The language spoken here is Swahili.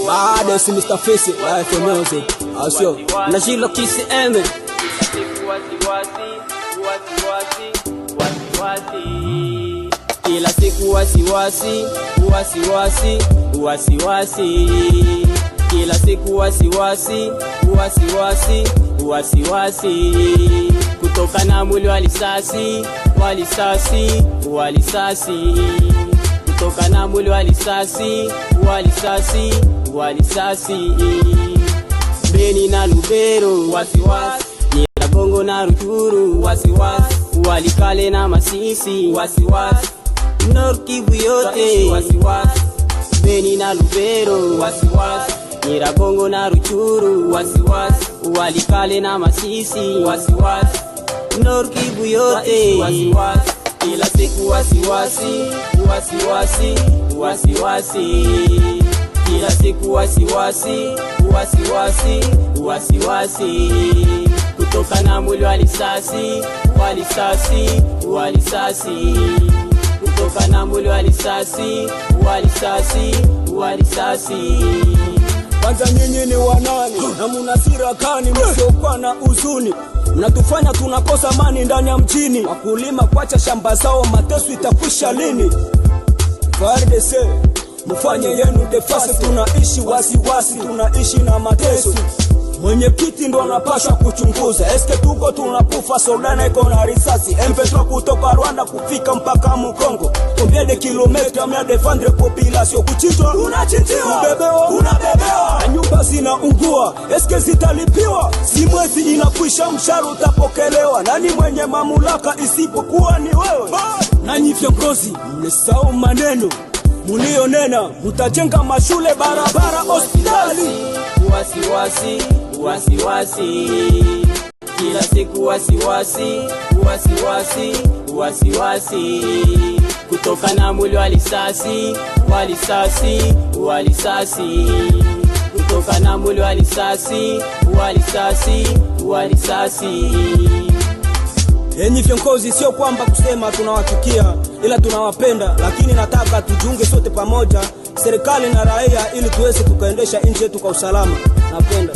Baada si Mr. Face, life music. Asio, na jilo kisi eme. Kila siku wasiwasi, wasiwasi, wasiwasi. Kila siku wasiwasi, wasiwasi, wasiwasi. Kutoka na mwili walisasi, walisasi, walisasi. Kutoka na mwili walisasi, walisasi, walisasi. Beni na Lubero, wasiwasi. Nyiragongo na Ruchuru, wasiwasi. Walikale na Masisi, wasiwasi. Nord Kivu yote, wasiwasi. Beni na Lubero, wasiwasi. Nyiragongo na Ruchuru, wasiwasi. Walikale na Masisi, wasiwasi. Nord Kivu yote, wasiwasi. Kila siku wasiwasi, wasiwasi, wasiwasi. Kila siku wasiwasi, wasiwasi, wasiwasi. Kutoka na mwili walisasi, walisasi, walisasi. Kutoka na mwili walisasi, walisasi, walisasi. Kwanza nyinyi ni wanani na munasira kani msiokuwa na uzuni. Mnatufanya tunakosa amani ndani ya mjini. Wakulima kwacha shamba zao, mateso itakwisha lini? FARDC mufanye yenu defase, tunaishi wasiwasi, tunaishi na mateso. Mwenye kiti ndo anapaswa kuchunguza, eske tuko tunakufa, soldana iko na risasi. M23 kutoka Rwanda kufika mpaka Mkongo, combien de kilomètres mna défendre population? Kuchitwa unachinjiwa, kubebewa unabebewa, na nyumba zinaungua, eske zitalipiwa? Si mwezi inakwisha, mshahara utapokelewa. Nani mwenye mamlaka isipokuwa ni wewe? Nanyi viongozi mmesahau maneno mulionena, mutajenga mashule, barabara, hospitali. Wasiwasi, wasiwasi. Kila siku wasiwasi, wasiwasi, wasiwasi. Kutoka na mwili walisasi, walisasi, walisasi. Kutoka na mwili walisasi, walisasi, walisasi. Enyi viongozi, sio kwamba kusema tunawachukia, ila tunawapenda, lakini nataka tujiunge sote pamoja, serikali na raia, ili tuweze tukaendesha nchi yetu kwa usalama. Napenda